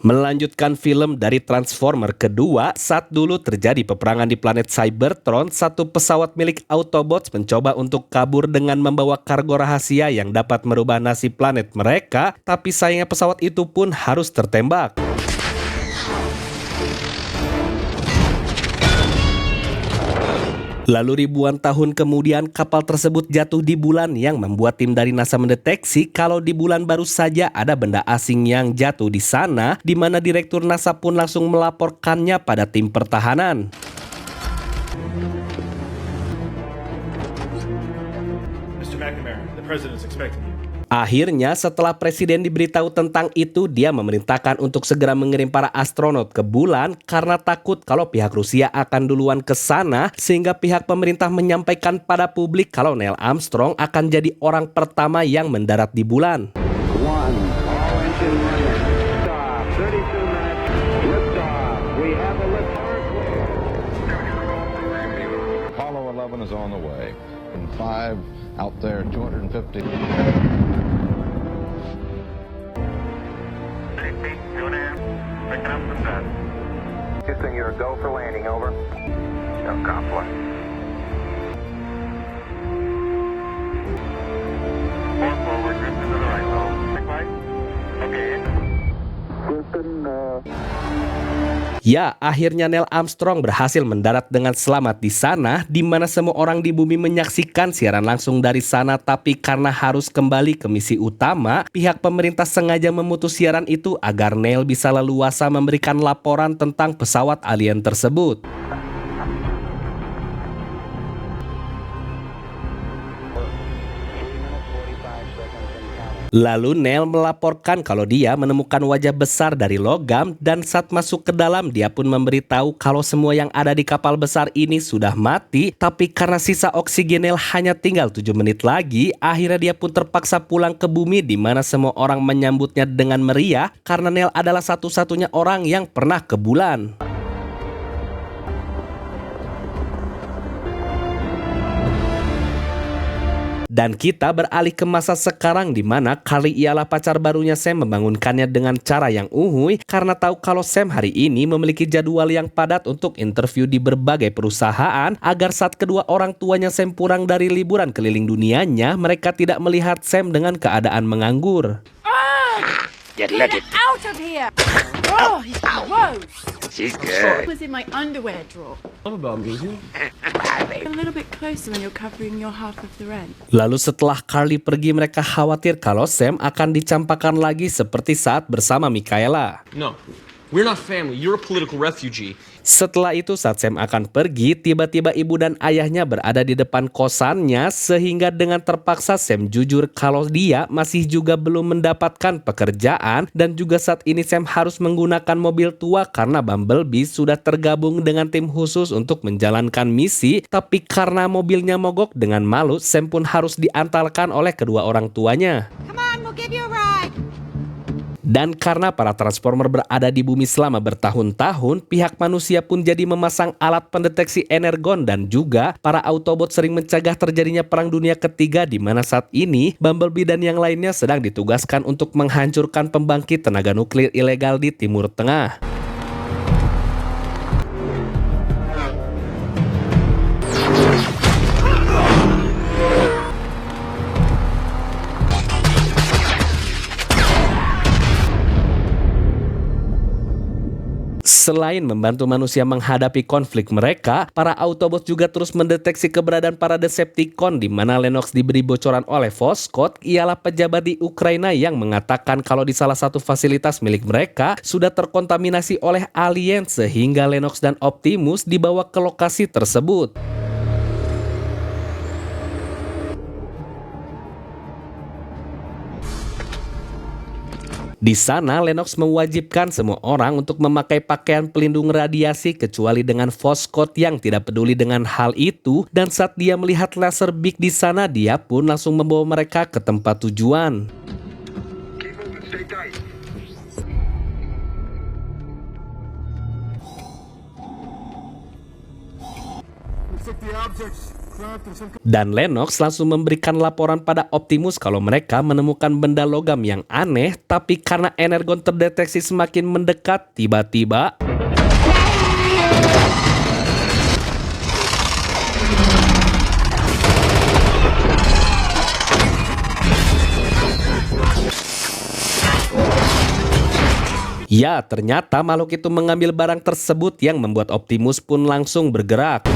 Melanjutkan film dari Transformer kedua, saat dulu terjadi peperangan di planet Cybertron, satu pesawat milik Autobots mencoba untuk kabur dengan membawa kargo rahasia yang dapat merubah nasib planet mereka, tapi sayangnya pesawat itu pun harus tertembak. Lalu ribuan tahun kemudian kapal tersebut jatuh di bulan yang membuat tim dari NASA mendeteksi kalau di bulan baru saja ada benda asing yang jatuh di sana, di mana Direktur NASA pun langsung melaporkannya pada tim pertahanan. Mr. McNamara, the president is expecting you. Akhirnya setelah presiden diberitahu tentang itu, dia memerintahkan untuk segera mengirim para astronot ke bulan karena takut kalau pihak Rusia akan duluan ke sana, sehingga pihak pemerintah menyampaikan pada publik kalau Neil Armstrong akan jadi orang pertama yang mendarat di bulan. Apollo 11 is on the way. And 5 out there, 250. Houston, you're a go for landing, over. No conflict. More forward, drift to the right, low. Okay. Houston, Ya, akhirnya Neil Armstrong berhasil mendarat dengan selamat di sana, di mana semua orang di bumi menyaksikan siaran langsung dari sana, tapi karena harus kembali ke misi utama, pihak pemerintah sengaja memutus siaran itu agar Neil bisa leluasa memberikan laporan tentang pesawat alien tersebut. Lalu Neil melaporkan kalau dia menemukan wajah besar dari logam, dan saat masuk ke dalam dia pun memberitahu kalau semua yang ada di kapal besar ini sudah mati, tapi karena sisa oksigen Neil hanya tinggal 7 menit lagi, akhirnya dia pun terpaksa pulang ke bumi, di mana semua orang menyambutnya dengan meriah karena Neil adalah satu-satunya orang yang pernah ke bulan. Dan kita beralih ke masa sekarang, di mana Carly ialah pacar barunya Sam membangunkannya dengan cara yang uhuy karena tahu kalau Sam hari ini memiliki jadwal yang padat untuk interview di berbagai perusahaan, agar saat kedua orang tuanya Sam pulang dari liburan keliling dunianya, mereka tidak melihat Sam dengan keadaan menganggur. Get out of here! Oh, he's gross! she's It was in my underwear drawer. A little bit closer when you're covering your half of the rent. Lalu setelah Carly pergi, mereka khawatir kalau Sam akan dicampakkan lagi seperti saat bersama Michaela. No, we're not family. You're a political refugee. Setelah itu saat Sam akan pergi, tiba-tiba ibu dan ayahnya berada di depan kosannya, sehingga dengan terpaksa Sam jujur kalau dia masih juga belum mendapatkan pekerjaan, dan juga saat ini Sam harus menggunakan mobil tua karena Bumblebee sudah tergabung dengan tim khusus untuk menjalankan misi, tapi karena mobilnya mogok, dengan malu Sam pun harus diantarkan oleh kedua orang tuanya. Come on, we'll give you a ride. Dan karena para Transformer berada di bumi selama bertahun-tahun, pihak manusia pun jadi memasang alat pendeteksi energon, dan juga para Autobot sering mencegah terjadinya Perang Dunia Ketiga, di mana saat ini Bumblebee dan yang lainnya sedang ditugaskan untuk menghancurkan pembangkit tenaga nuklir ilegal di Timur Tengah. Selain membantu manusia menghadapi konflik mereka, para Autobot juga terus mendeteksi keberadaan para Decepticon, di mana Lennox diberi bocoran oleh Voskhod, ialah pejabat di Ukraina yang mengatakan kalau di salah satu fasilitas milik mereka sudah terkontaminasi oleh alien, sehingga Lennox dan Optimus dibawa ke lokasi tersebut. Di sana, Lennox mewajibkan semua orang untuk memakai pakaian pelindung radiasi kecuali dengan Voskhod yang tidak peduli dengan hal itu, dan saat dia melihat laser big di sana, dia pun langsung membawa mereka ke tempat tujuan. Looks like the object's Dan Lennox langsung memberikan laporan pada Optimus kalau mereka menemukan benda logam yang aneh, tapi karena Energon terdeteksi semakin mendekat, tiba-tiba ya, ternyata makhluk itu mengambil barang tersebut yang membuat Optimus pun langsung bergerak.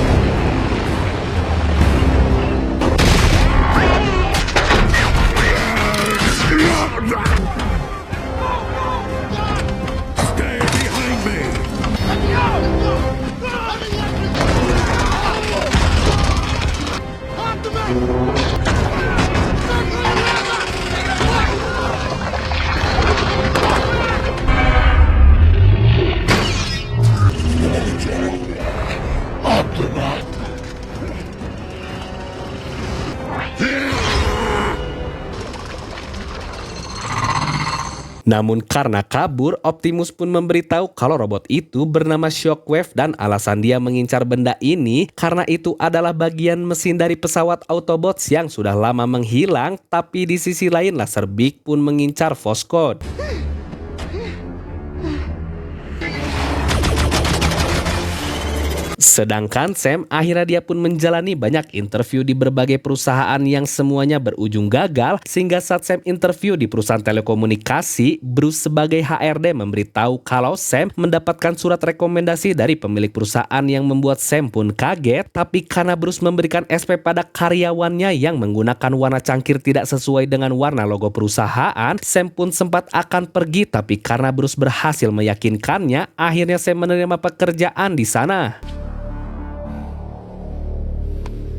Namun karena kabur, Optimus pun memberitahu kalau robot itu bernama Shockwave dan alasan dia mengincar benda ini karena itu adalah bagian mesin dari pesawat Autobots yang sudah lama menghilang, tapi di sisi lain Laserbeak pun mengincar Voskhod. Sedangkan Sam akhirnya dia pun menjalani banyak interview di berbagai perusahaan yang semuanya berujung gagal, sehingga saat Sam interview di perusahaan telekomunikasi, Bruce sebagai HRD memberitahu kalau Sam mendapatkan surat rekomendasi dari pemilik perusahaan yang membuat Sam pun kaget, tapi karena Bruce memberikan SP pada karyawannya yang menggunakan warna cangkir tidak sesuai dengan warna logo perusahaan, Sam pun sempat akan pergi, tapi karena Bruce berhasil meyakinkannya, akhirnya Sam menerima pekerjaan di sana.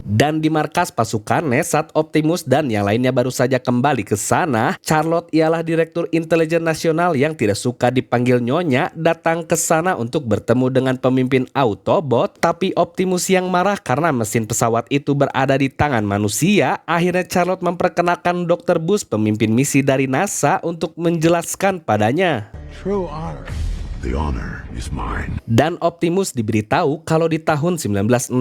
Dan di markas pasukannya saat Optimus dan yang lainnya baru saja kembali ke sana, Charlotte ialah Direktur Intelijen Nasional yang tidak suka dipanggil Nyonya datang ke sana untuk bertemu dengan pemimpin Autobot, tapi Optimus yang marah karena mesin pesawat itu berada di tangan manusia. Akhirnya Charlotte memperkenalkan Dr. Bush, pemimpin misi dari NASA, untuk menjelaskan padanya. True honor. The honor is mine. Dan Optimus diberitahu kalau di tahun 1960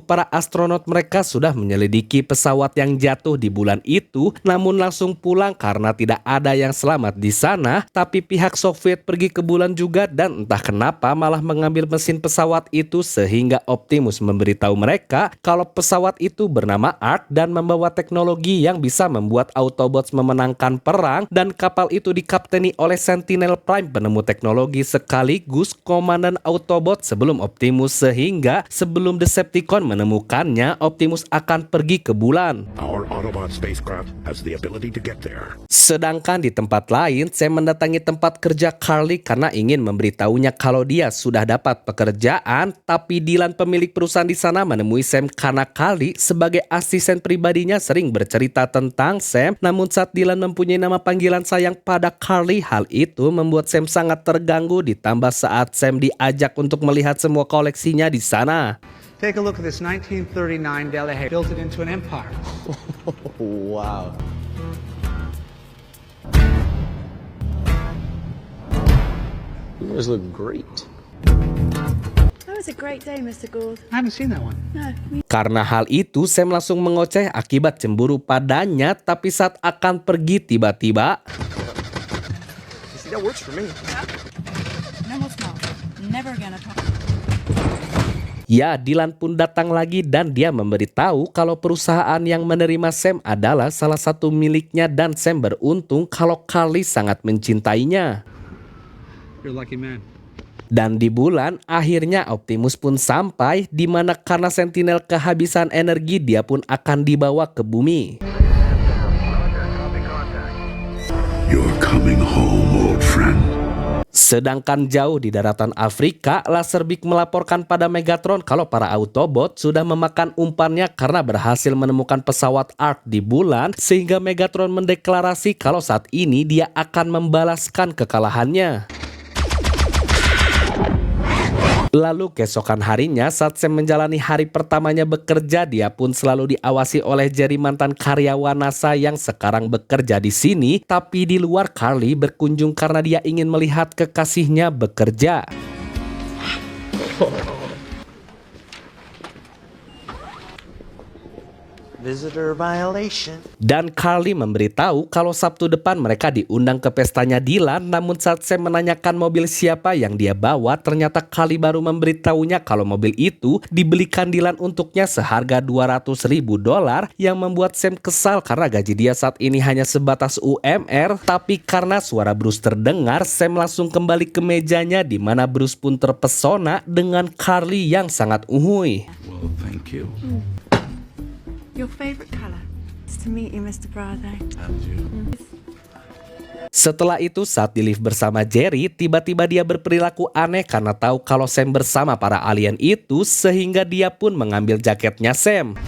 para astronot mereka sudah menyelidiki pesawat yang jatuh di bulan itu, namun langsung pulang karena tidak ada yang selamat di sana. Tapi pihak Soviet pergi ke bulan juga dan entah kenapa malah mengambil mesin pesawat itu, sehingga Optimus memberitahu mereka kalau pesawat itu bernama Ark dan membawa teknologi yang bisa membuat Autobots memenangkan perang, dan kapal itu dikapteni oleh Sentinel Prime, penemu teknologi sekaligus komandan Autobot sebelum Optimus, sehingga sebelum Decepticon menemukannya, Optimus akan pergi ke bulan. Our Autobot spacecraft has the ability to get there. Sedangkan di tempat lain, Sam mendatangi tempat kerja Carly karena ingin memberitahunya kalau dia sudah dapat pekerjaan, tapi Dylan pemilik perusahaan di sana menemui Sam karena Carly sebagai asisten pribadinya sering bercerita tentang Sam, namun saat Dylan mempunyai nama panggilan sayang pada Carly, hal itu membuat Sam sangat terganggu, ditambah saat Sam diajak untuk melihat semua koleksinya di sana. Take a look at this 1939 Delahaye. Built it into an empire. Wow. You guys look great. That was a great day, Mr. Gould. I haven't seen that one. No, Karena hal itu, Sam langsung mengoceh akibat cemburu padanya, tapi saat akan pergi tiba-tiba See, that works for me. no, it's not. Never again. ya, Dylan pun datang lagi dan dia memberitahu kalau perusahaan yang menerima Sam adalah salah satu miliknya, dan Sam beruntung kalau Carly sangat mencintainya. You're a lucky man. Dan di bulan, akhirnya Optimus pun sampai, di mana karena Sentinel kehabisan energi, dia pun akan dibawa ke bumi. You're coming home, old friend. Sedangkan jauh di daratan Afrika, Laserbeak melaporkan pada Megatron kalau para Autobot sudah memakan umpannya karena berhasil menemukan pesawat Ark di bulan, sehingga Megatron mendeklarasi kalau saat ini dia akan membalaskan kekalahannya. Lalu keesokan harinya saat Sam menjalani hari pertamanya bekerja, dia pun selalu diawasi oleh Jerry, mantan karyawan NASA yang sekarang bekerja di sini. Tapi di luar, Carly berkunjung karena dia ingin melihat kekasihnya bekerja. Visitor violation. Dan Carly memberitahu kalau Sabtu depan mereka diundang ke pestanya Dylan, namun saat Sam menanyakan mobil siapa yang dia bawa, ternyata Carly baru memberitahunya kalau mobil itu dibelikan Dylan untuknya seharga $200.000 yang membuat Sam kesal karena gaji dia saat ini hanya sebatas UMR. Tapi karena suara Bruce terdengar, Sam langsung kembali ke mejanya di mana Bruce pun terpesona dengan Carly yang sangat uhuy. Well, thank you. Your favourite colour? It's to meet you, Mr. Bravo. And you. Setelah itu saat di lift bersama Jerry, tiba-tiba dia berperilaku aneh karena tahu kalau Sam bersama para alien itu, sehingga dia pun mengambil jaketnya Sam.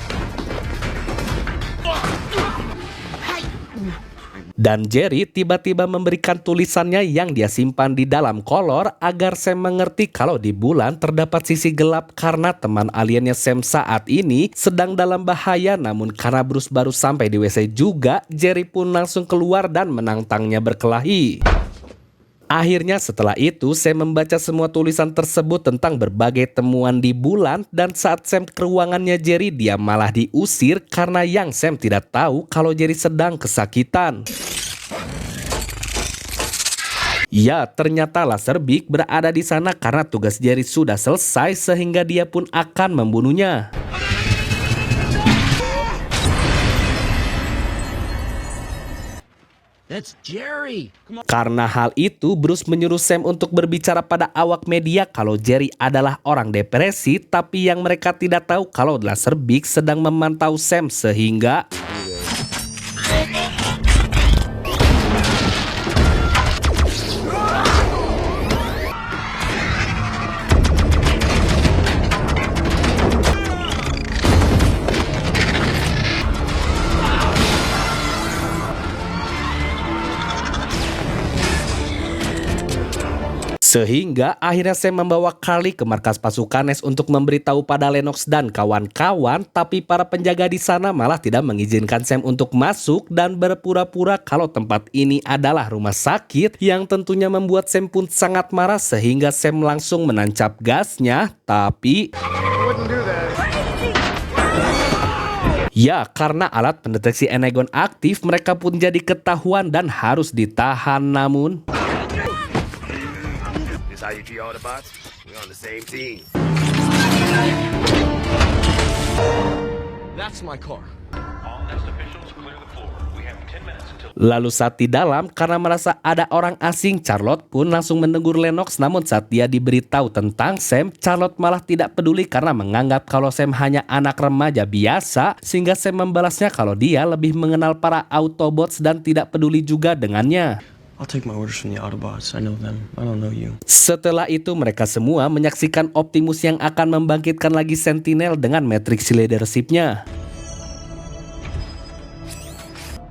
Dan Jerry tiba-tiba memberikan tulisannya yang dia simpan di dalam kolor agar Sam mengerti kalau di bulan terdapat sisi gelap karena teman aliennya Sam saat ini sedang dalam bahaya. Namun karena Bruce baru sampai di WC juga, Jerry pun langsung keluar dan menantangnya berkelahi. Akhirnya setelah itu Sam membaca semua tulisan tersebut tentang berbagai temuan di bulan, dan saat Sam ke ruangannya Jerry dia malah diusir karena yang Sam tidak tahu kalau Jerry sedang kesakitan. Ya, ternyata Laserbeak berada di sana karena tugas Jerry sudah selesai sehingga dia pun akan membunuhnya. That's Jerry. Karena hal itu, Bruce menyuruh Sam untuk berbicara pada awak media kalau Jerry adalah orang depresi, tapi yang mereka tidak tahu kalau Laserbeak sedang memantau Sam sehingga akhirnya Sam membawa Carly ke markas pasukan NES untuk memberitahu pada Lennox dan kawan-kawan, tapi para penjaga di sana malah tidak mengizinkan Sam untuk masuk dan berpura-pura kalau tempat ini adalah rumah sakit, yang tentunya membuat Sam pun sangat marah sehingga Sam langsung menancap gasnya, tapi ya, karena alat pendeteksi Enegon aktif, mereka pun jadi ketahuan dan harus ditahan. Namun How you treat Autobots? We're on the same team. That's my car. All NEST officials clear the floor. We have 10 minutes until... lalu saat di dalam, karena merasa ada orang asing, Charlotte pun langsung menegur Lennox. Namun saat dia diberitahu tentang Sam, Charlotte malah tidak peduli karena menganggap kalau Sam hanya anak remaja biasa, sehingga Sam membalasnya kalau dia lebih mengenal para Autobots dan tidak peduli juga dengannya. I'll take my orders from the Autobots. I know them. I don't know you. Setelah itu mereka semua menyaksikan Optimus yang akan membangkitkan lagi Sentinel dengan Matrix leadership-nya.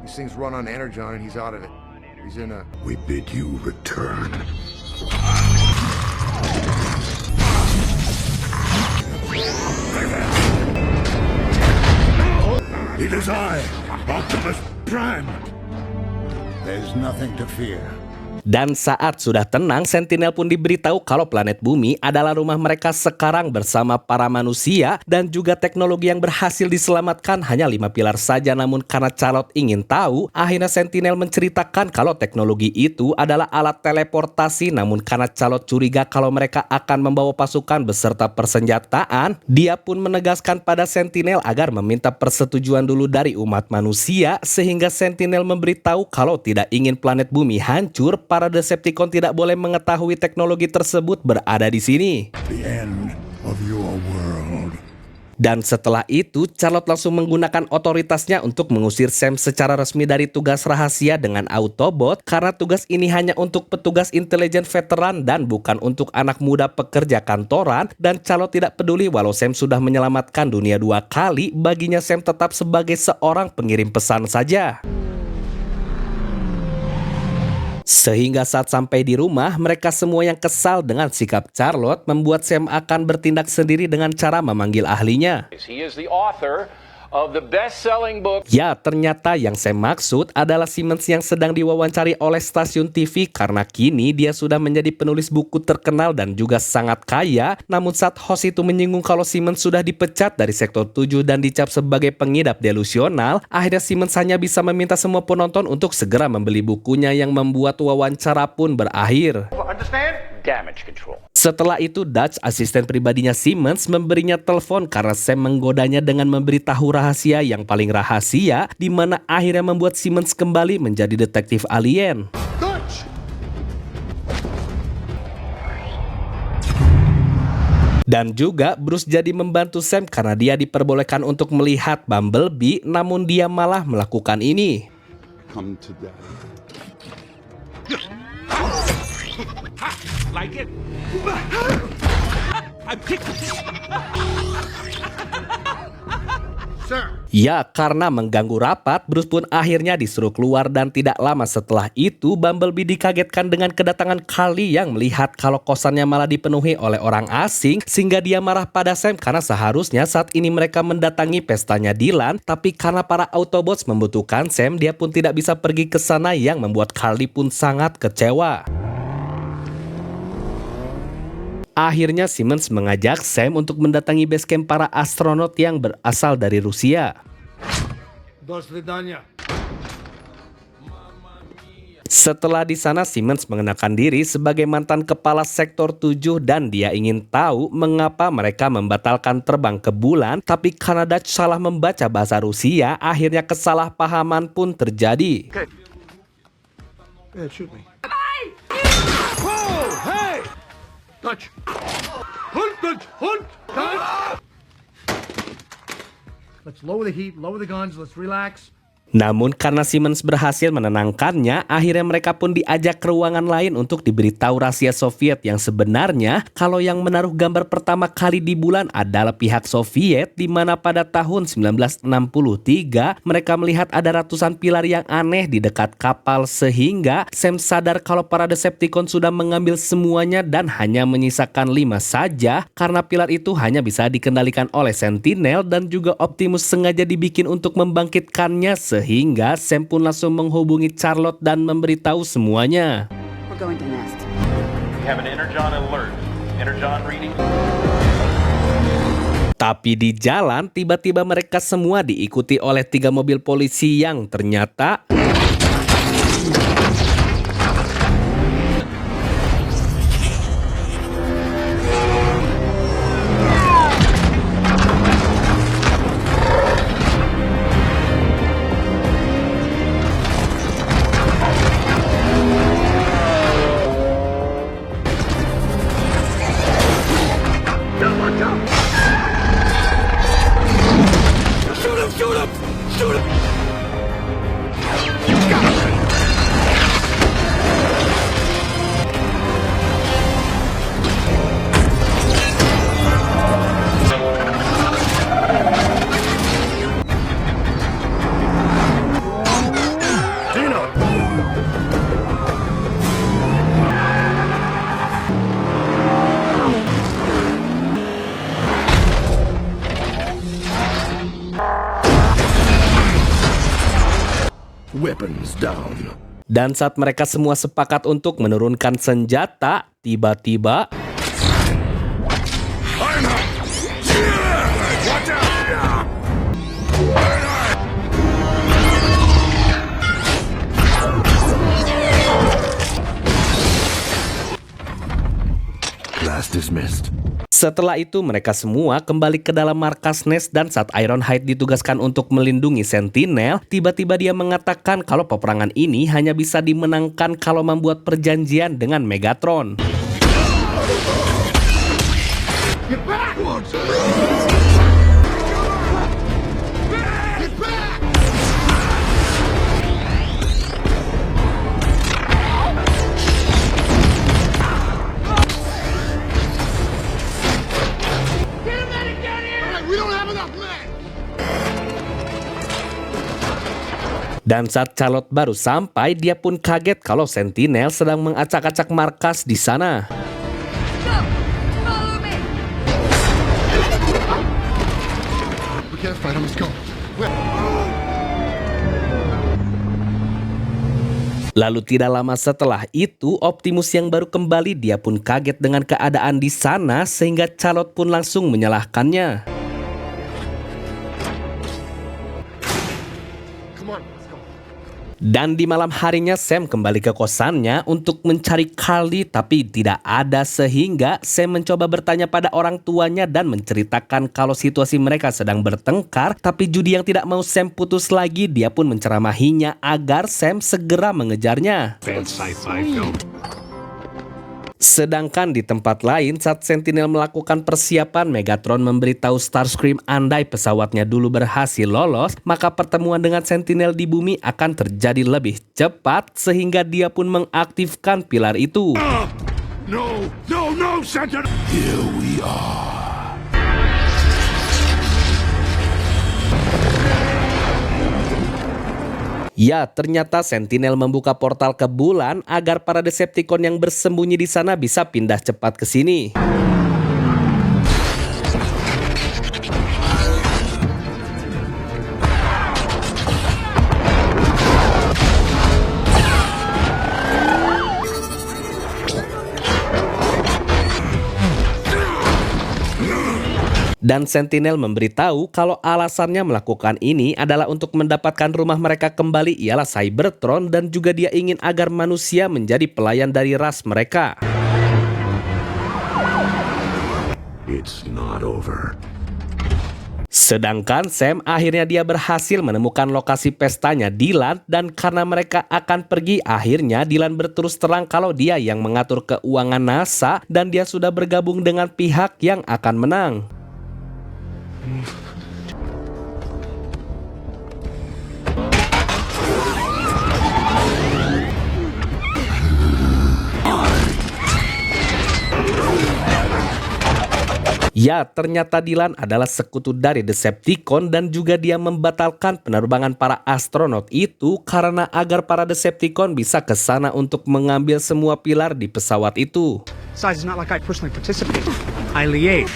These things run on Energon and he's out of it. He's in a... We bid you return. It is I, Optimus Prime. There's nothing to fear. Dan saat sudah tenang, Sentinel pun diberitahu kalau planet Bumi adalah rumah mereka sekarang bersama para manusia, dan juga teknologi yang berhasil diselamatkan hanya 5 pilar saja. Namun karena Charlotte ingin tahu, akhirnya Sentinel menceritakan kalau teknologi itu adalah alat teleportasi. Namun karena Charlotte curiga kalau mereka akan membawa pasukan beserta persenjataan, dia pun menegaskan pada Sentinel agar meminta persetujuan dulu dari umat manusia, sehingga Sentinel memberitahu kalau tidak ingin planet Bumi hancur, para Decepticon tidak boleh mengetahui teknologi tersebut berada di sini. The end of your world. Dan setelah itu, Charlotte langsung menggunakan otoritasnya untuk mengusir Sam secara resmi dari tugas rahasia dengan Autobot, karena tugas ini hanya untuk petugas intelijen veteran dan bukan untuk anak muda pekerja kantoran. Dan Charlotte tidak peduli walau Sam sudah menyelamatkan dunia 2 kali, baginya Sam tetap sebagai seorang pengirim pesan saja. Sehingga saat sampai di rumah, mereka semua yang kesal dengan sikap Charlotte membuat Sam akan bertindak sendiri dengan cara memanggil ahlinya. He is the author of the best-selling book. Ya, ternyata yang saya maksud adalah Simmons yang sedang diwawancari oleh stasiun TV karena kini dia sudah menjadi penulis buku terkenal dan juga sangat kaya. Namun saat host itu menyinggung kalau Simmons sudah dipecat dari sektor 7 dan dicap sebagai pengidap delusional, akhirnya Simmons hanya bisa meminta semua penonton untuk segera membeli bukunya yang membuat wawancara pun berakhir. Understand? Damage control. Setelah itu, Dutch, asisten pribadinya Simmons, memberinya telepon karena Sam menggodanya dengan memberitahu rahasia yang paling rahasia, di mana akhirnya membuat Simmons kembali menjadi detektif alien. Dan juga Bruce jadi membantu Sam karena dia diperbolehkan untuk melihat Bumblebee, namun dia malah melakukan ini. Come to daddy. Like it? Ya, karena mengganggu rapat, Bruce pun akhirnya disuruh keluar dan tidak lama setelah itu Bumblebee dikagetkan dengan kedatangan Carly yang melihat kalau kosannya malah dipenuhi oleh orang asing sehingga dia marah pada Sam karena seharusnya saat ini mereka mendatangi pestanya Dylan, tapi karena para Autobots membutuhkan Sam, dia pun tidak bisa pergi ke sana yang membuat Carly pun sangat kecewa. Akhirnya Simmons mengajak Sam untuk mendatangi basecamp para astronot yang berasal dari Rusia. Setelah di sana, Simmons mengenalkan diri sebagai mantan kepala sektor 7 dan dia ingin tahu mengapa mereka membatalkan terbang ke bulan, tapi karena Dutch salah membaca bahasa Rusia, akhirnya kesalahpahaman pun terjadi. Shoot me. Dutch! Hunt, Dutch! Hunt! Dutch! Let's lower the heat, lower the guns, let's relax. Namun karena Simmons berhasil menenangkannya, akhirnya mereka pun diajak ke ruangan lain untuk diberitahu rahasia Soviet yang sebenarnya kalau yang menaruh gambar pertama kali di bulan adalah pihak Soviet, di mana pada tahun 1963 mereka melihat ada ratusan pilar yang aneh di dekat kapal sehingga Sam sadar kalau para Decepticon sudah mengambil semuanya dan hanya menyisakan 5 saja karena pilar itu hanya bisa dikendalikan oleh Sentinel dan juga Optimus sengaja dibikin untuk membangkitkannya sehingga Sam pun langsung menghubungi Charlotte dan memberitahu semuanya. We're going to Nest. We have an Energon alert. Energon reading. Tapi di jalan, tiba-tiba mereka semua diikuti oleh 3 mobil polisi yang ternyata Weapons down. dan saat mereka semua sepakat untuk menurunkan senjata, tiba-tiba Class dismissed. setelah itu mereka semua kembali ke dalam markas Nest dan saat Ironhide ditugaskan untuk melindungi Sentinel, tiba-tiba dia mengatakan kalau peperangan ini hanya bisa dimenangkan kalau membuat perjanjian dengan Megatron. Get back! Get back! We don't have enough men! Dan saat Charlotte baru sampai, dia pun kaget kalau Sentinel sedang mengacak-acak markas di sana. We can't fight him, let's go. Lalu tidak lama setelah itu, Optimus yang baru kembali dia pun kaget dengan keadaan di sana sehingga Charlotte pun langsung menyalahkannya. Dan di malam harinya Sam kembali ke kosannya untuk mencari Carly tapi tidak ada sehingga Sam mencoba bertanya pada orang tuanya dan menceritakan kalau situasi mereka sedang bertengkar, tapi Judy yang tidak mau Sam putus lagi dia pun menceramahinya agar Sam segera mengejarnya. Sedangkan di tempat lain, saat Sentinel melakukan persiapan, Megatron memberitahu Starscream andai pesawatnya dulu berhasil lolos, maka pertemuan dengan Sentinel di bumi akan terjadi lebih cepat, sehingga dia pun mengaktifkan pilar itu. No, Sentinel! Here we are. Ya, ternyata Sentinel membuka portal ke bulan agar para Decepticon yang bersembunyi di sana bisa pindah cepat ke sini. Dan Sentinel memberitahu kalau alasannya melakukan ini adalah untuk mendapatkan rumah mereka kembali ialah Cybertron, dan juga dia ingin agar manusia menjadi pelayan dari ras mereka. It's not over. Sedangkan Sam akhirnya dia berhasil menemukan lokasi pestanya Dylan, dan karena mereka akan pergi akhirnya Dylan berterus terang kalau dia yang mengatur keuangan NASA dan dia sudah bergabung dengan pihak yang akan menang. Ya, ternyata Dylan adalah sekutu dari Decepticon dan juga dia membatalkan penerbangan para astronot itu karena agar para Decepticon bisa ke sana untuk mengambil semua pilar di pesawat itu. Besides, it's not like I personally participate. I liaise.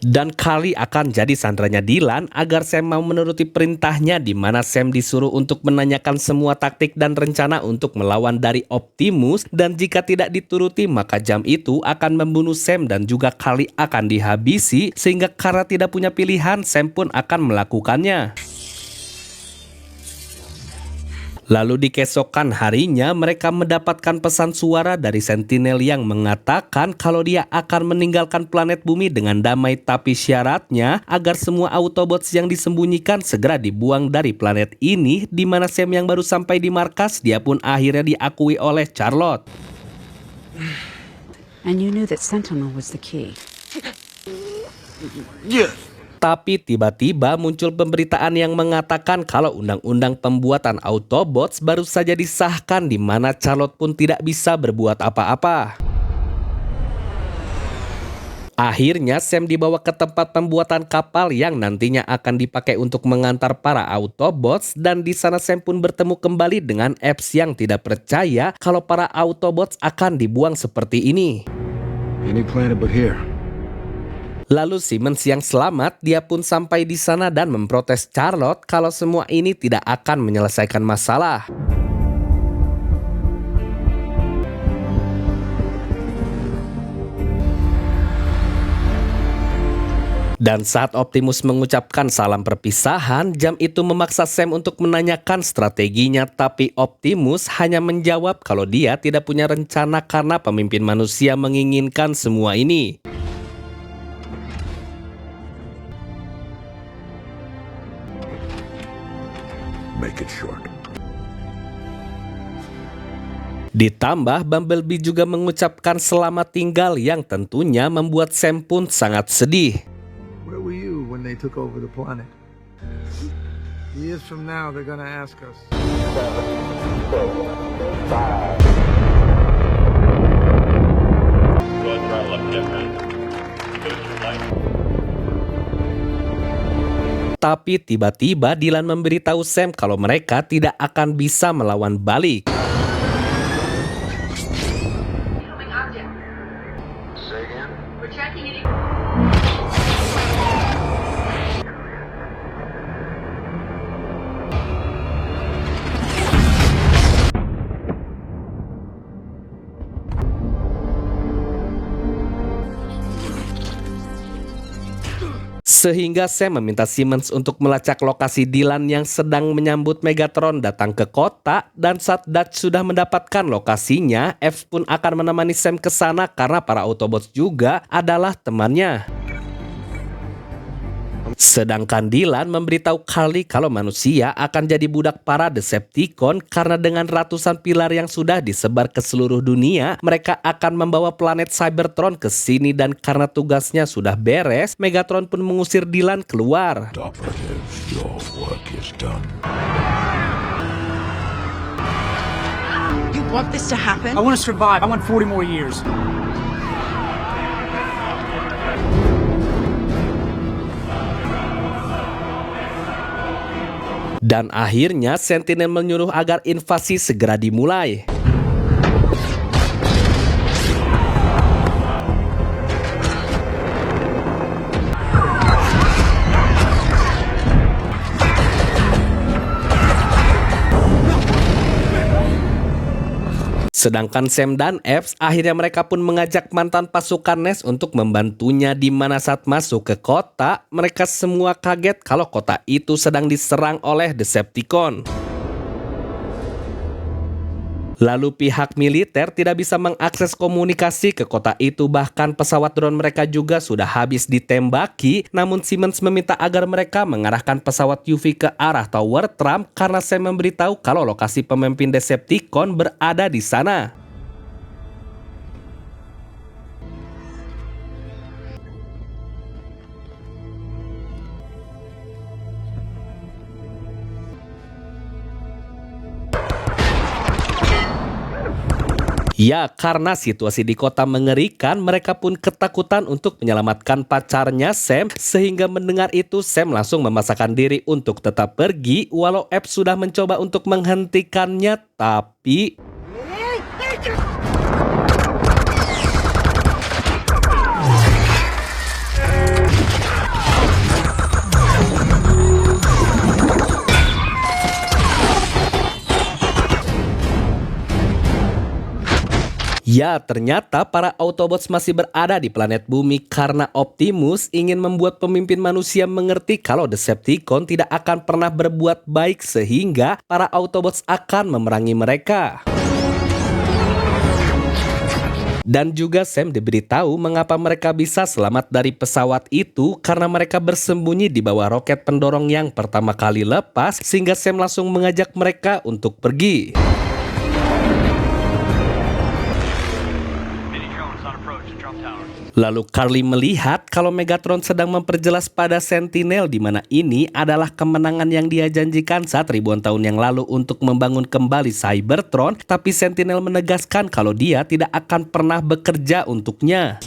Dan Carly akan jadi sandranya Dylan agar Sam mau menuruti perintahnya, di mana Sam disuruh untuk menanyakan semua taktik dan rencana untuk melawan dari Optimus, dan jika tidak dituruti maka jam itu akan membunuh Sam dan juga Carly akan dihabisi, sehingga karena tidak punya pilihan Sam pun akan melakukannya. Lalu di keesokan harinya mereka mendapatkan pesan suara dari Sentinel yang mengatakan kalau dia akan meninggalkan planet bumi dengan damai, tapi syaratnya agar semua Autobots yang disembunyikan segera dibuang dari planet ini, di mana Sam yang baru sampai di markas dia pun akhirnya diakui oleh Charlotte. And you knew that Sentinel was the key. Tapi tiba-tiba muncul pemberitaan yang mengatakan kalau undang-undang pembuatan Autobots baru saja disahkan, di mana Charlotte pun tidak bisa berbuat apa-apa. Akhirnya Sam dibawa ke tempat pembuatan kapal yang nantinya akan dipakai untuk mengantar para Autobots, dan di sana Sam pun bertemu kembali dengan Epps yang tidak percaya kalau para Autobots akan dibuang seperti ini. Any planet but here. Lalu Simmons yang selamat dia pun sampai di sana dan memprotes Charlotte kalau semua ini tidak akan menyelesaikan masalah. Dan saat Optimus mengucapkan salam perpisahan, jam itu memaksa Sam untuk menanyakan strateginya, tapi Optimus hanya menjawab kalau dia tidak punya rencana karena pemimpin manusia menginginkan semua ini. Make it short. Ditambah Bumblebee juga mengucapkan selamat tinggal yang tentunya membuat Sam pun sangat sedih. Where were you when they took over the planet? Years from now, they're gonna ask us. Tapi tiba-tiba Dylan memberitahu Sam kalau mereka tidak akan bisa melawan balik. Sehingga Sam meminta Simmons untuk melacak lokasi Dylan yang sedang menyambut Megatron datang ke kota, dan saat Dutch sudah mendapatkan lokasinya, Epps pun akan menemani Sam ke sana karena para Autobots juga adalah temannya. Sedangkan Dylan memberitahu Carly kalau manusia akan jadi budak para Decepticon karena dengan ratusan pilar yang sudah disebar ke seluruh dunia, mereka akan membawa planet Cybertron ke sini, dan karena tugasnya sudah beres, Megatron pun mengusir Dylan keluar. Operatives, your work is done. You want this to happen? I want to survive. I want 40 more years. Dan akhirnya Sentinel menyuruh agar invasi segera dimulai. Sedangkan Sam dan Epps akhirnya mereka pun mengajak mantan pasukan Nest untuk membantunya, di mana saat masuk ke kota, mereka semua kaget kalau kota itu sedang diserang oleh Decepticon. Lalu pihak militer tidak bisa mengakses komunikasi ke kota itu, bahkan pesawat drone mereka juga sudah habis ditembaki. Namun Simmons meminta agar mereka mengarahkan pesawat UV ke arah Tower Trump karena Sam memberitahu kalau lokasi pemimpin Decepticon berada di sana. Ya, karena situasi di kota mengerikan, mereka pun ketakutan untuk menyelamatkan pacarnya Sam. Sehingga mendengar itu, Sam langsung memaksakan diri untuk tetap pergi, walau Epps sudah mencoba untuk menghentikannya, tapi... Ya, ternyata para Autobots masih berada di planet bumi karena Optimus ingin membuat pemimpin manusia mengerti kalau Decepticon tidak akan pernah berbuat baik, sehingga para Autobots akan memerangi mereka. Dan juga Sam diberitahu mengapa mereka bisa selamat dari pesawat itu karena mereka bersembunyi di bawah roket pendorong yang pertama kali lepas, sehingga Sam langsung mengajak mereka untuk pergi. Lalu Carly melihat kalau Megatron sedang memperjelas pada Sentinel di mana ini adalah kemenangan yang dia janjikan saat ribuan tahun yang lalu untuk membangun kembali Cybertron, tapi Sentinel menegaskan kalau dia tidak akan pernah bekerja untuknya.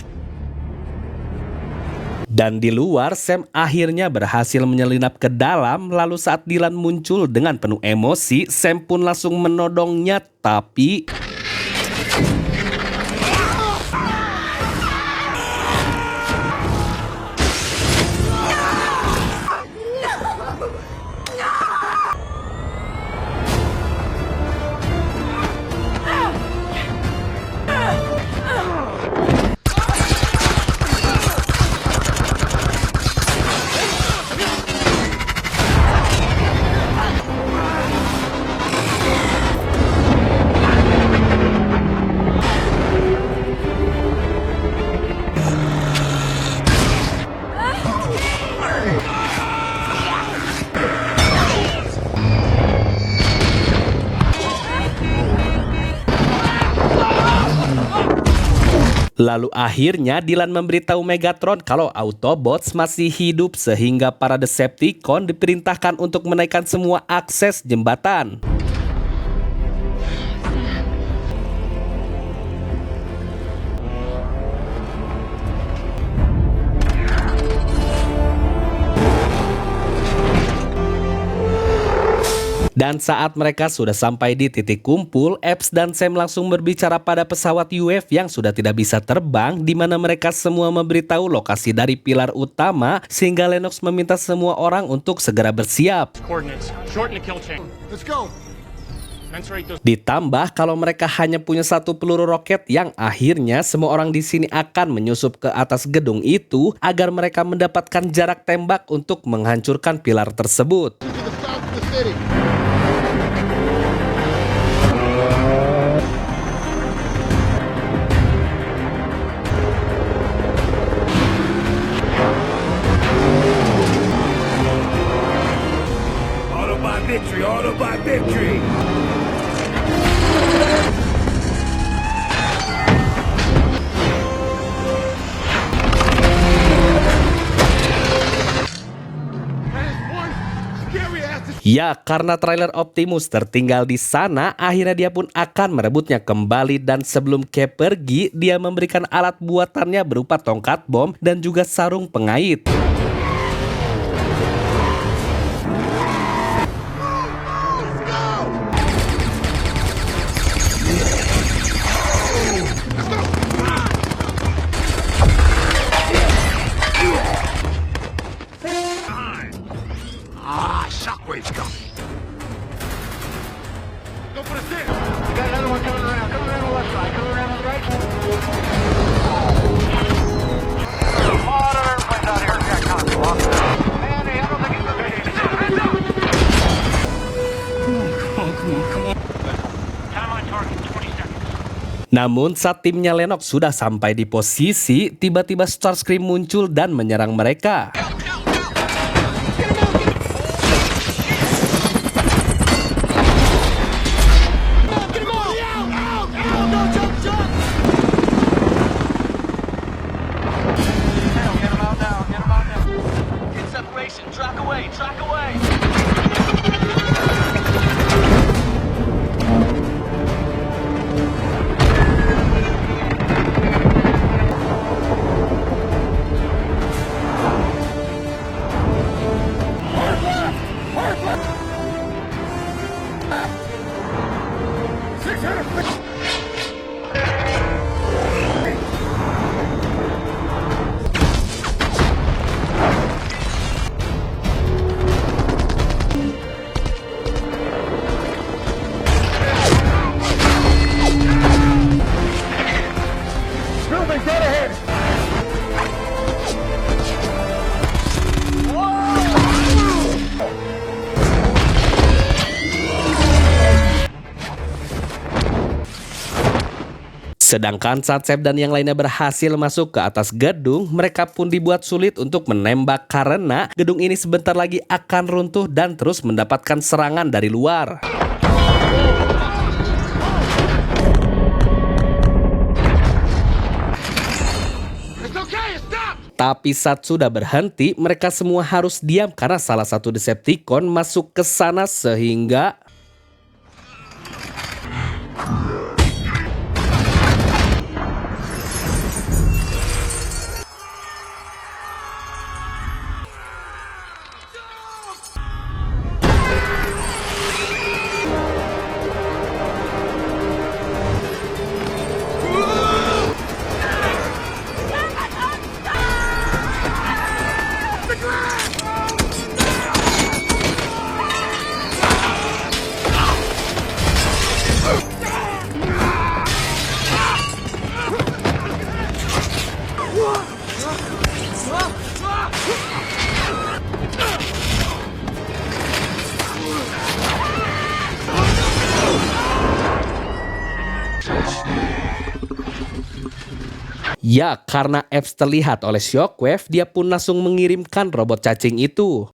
Dan di luar, Sam akhirnya berhasil menyelinap ke dalam, lalu saat Dylan muncul dengan penuh emosi, Sam pun langsung menodongnya, tapi... Lalu akhirnya Dylan memberitahu Megatron kalau Autobots masih hidup, sehingga para Decepticon diperintahkan untuk menaikkan semua akses jembatan. Dan saat mereka sudah sampai di titik kumpul, Epps dan Sam langsung berbicara pada pesawat UF yang sudah tidak bisa terbang, di mana mereka semua memberitahu lokasi dari pilar utama, sehingga Lennox meminta semua orang untuk segera bersiap. Coordinates. Shorten the kill chain. Let's go. Ditambah kalau mereka hanya punya satu peluru roket yang akhirnya semua orang di sini akan menyusup ke atas gedung itu agar mereka mendapatkan jarak tembak untuk menghancurkan pilar tersebut. Autobot victory, Autobot victory! Ya, karena trailer Optimus tertinggal di sana, akhirnya dia pun akan merebutnya kembali dan sebelum Cap pergi, dia memberikan alat buatannya berupa tongkat bom dan juga sarung pengait. Shockwave's coming. Go for the stick. You got another one coming around. Coming around the left side. Coming around on the right. Lot of airplanes out here. Jack Constable. Man, I don't think he's ready. Heads up! Come on. Time on target. 20 seconds. Namun saat timnya Lennox sudah sampai di posisi, tiba-tiba Starscream muncul dan menyerang mereka. Sedangkan saat Seb dan yang lainnya berhasil masuk ke atas gedung, mereka pun dibuat sulit untuk menembak karena gedung ini sebentar lagi akan runtuh dan terus mendapatkan serangan dari luar. Tapi saat sudah berhenti, mereka semua harus diam karena salah satu Decepticon masuk ke sana sehingga ya, karena Epps terlihat oleh Shockwave, dia pun langsung mengirimkan robot cacing itu.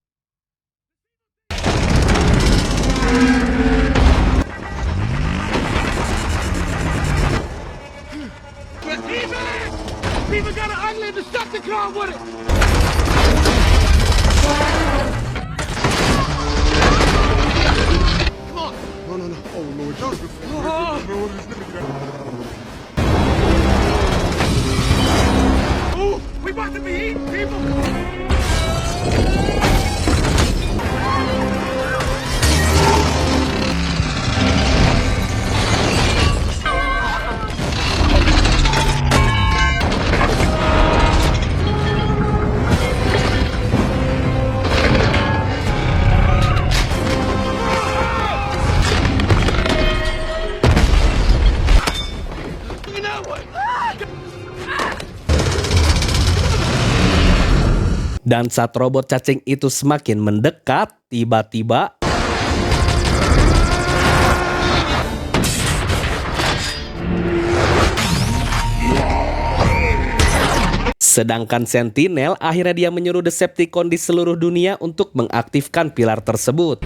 Dan saat robot cacing itu semakin mendekat, tiba-tiba sedangkan Sentinel akhirnya dia menyuruh Decepticon di seluruh dunia untuk mengaktifkan pilar tersebut.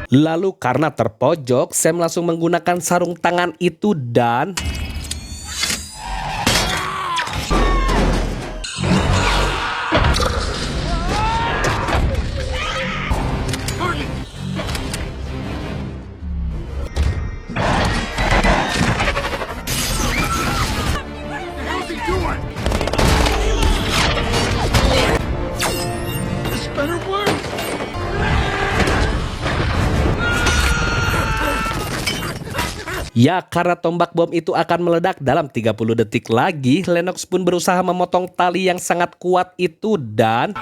Lalu karena terpojok, Sam langsung menggunakan sarung tangan itu dan ya, karena tombak bom itu akan meledak dalam 30 detik lagi, Lennox pun berusaha memotong tali yang sangat kuat itu dan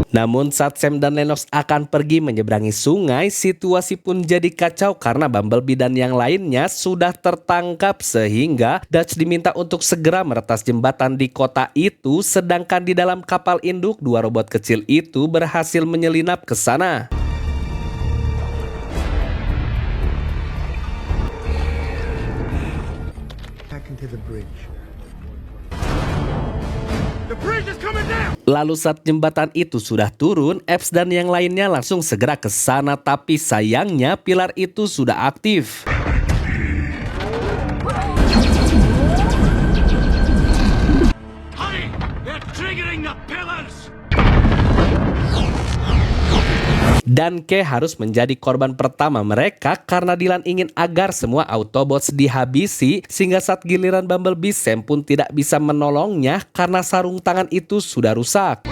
namun saat Sam dan Lennox akan pergi menyeberangi sungai, situasi pun jadi kacau karena Bumblebee dan yang lainnya sudah tertangkap sehingga Dutch diminta untuk segera meretas jembatan di kota itu, sedangkan di dalam kapal induk dua robot kecil itu berhasil menyelinap ke sana. Back into the bridge. Lalu saat jembatan itu sudah turun, Epps dan yang lainnya langsung segera ke sana, tapi sayangnya pilar itu sudah aktif. Dan Kay harus menjadi korban pertama mereka karena Dylan ingin agar semua Autobots dihabisi, sehingga saat giliran Bumblebee, Sam pun tidak bisa menolongnya karena sarung tangan itu sudah rusak.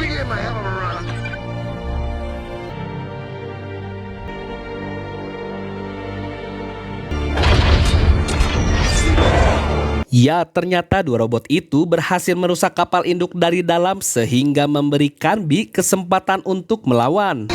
Ya, ternyata dua robot itu berhasil merusak kapal induk dari dalam sehingga memberikan Bee kesempatan untuk melawan.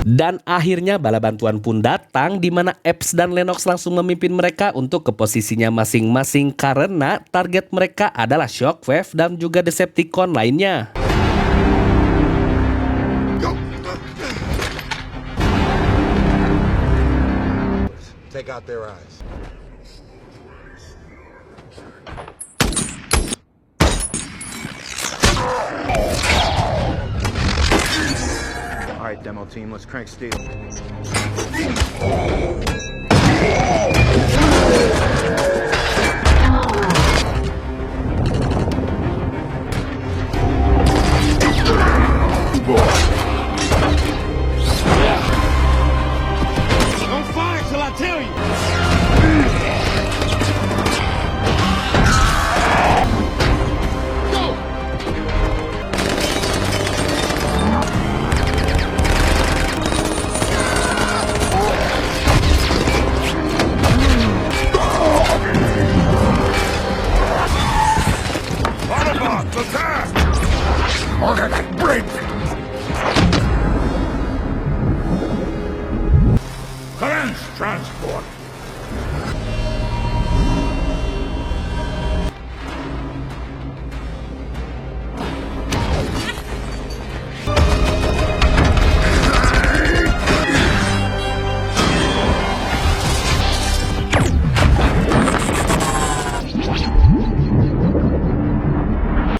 Dan akhirnya bala bantuan pun datang, di mana Epps dan Lennox langsung memimpin mereka untuk ke posisinya masing-masing karena target mereka adalah Shockwave dan juga Decepticon lainnya. Take out their eyes. All right, demo team, let's crank steel. Don't fire till I tell you.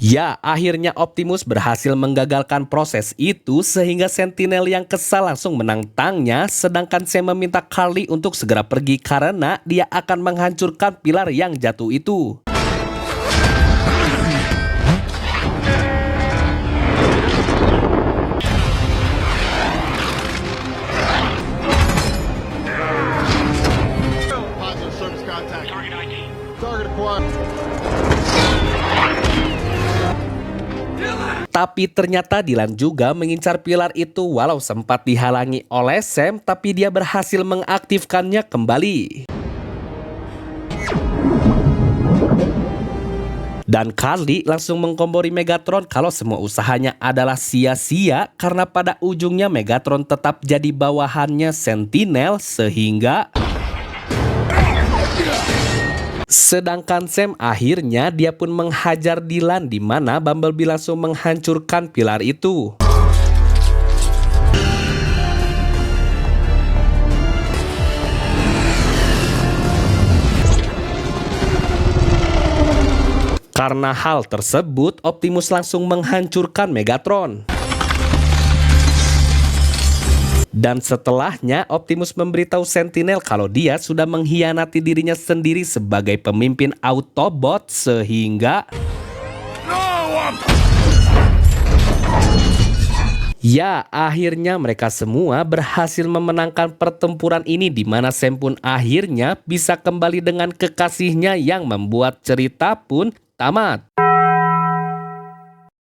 Ya, akhirnya Optimus berhasil menggagalkan proses itu sehingga Sentinel yang kesal langsung menantangnya, sedangkan Sam meminta Carly untuk segera pergi karena dia akan menghancurkan pilar yang jatuh itu. Tapi ternyata Dylan juga mengincar pilar itu walau sempat dihalangi oleh Sam, tapi dia berhasil mengaktifkannya kembali. Dan Carly langsung mengkombori Megatron kalau semua usahanya adalah sia-sia karena pada ujungnya Megatron tetap jadi bawahannya Sentinel sehingga... Sedangkan Sam akhirnya dia pun menghajar Dylan di mana Bumblebee langsung menghancurkan pilar itu. Karena hal tersebut, Optimus langsung menghancurkan Megatron. Dan setelahnya, Optimus memberitahu Sentinel kalau dia sudah mengkhianati dirinya sendiri sebagai pemimpin Autobot sehingga... Ya, akhirnya mereka semua berhasil memenangkan pertempuran ini di mana Sam pun akhirnya bisa kembali dengan kekasihnya yang membuat cerita pun tamat.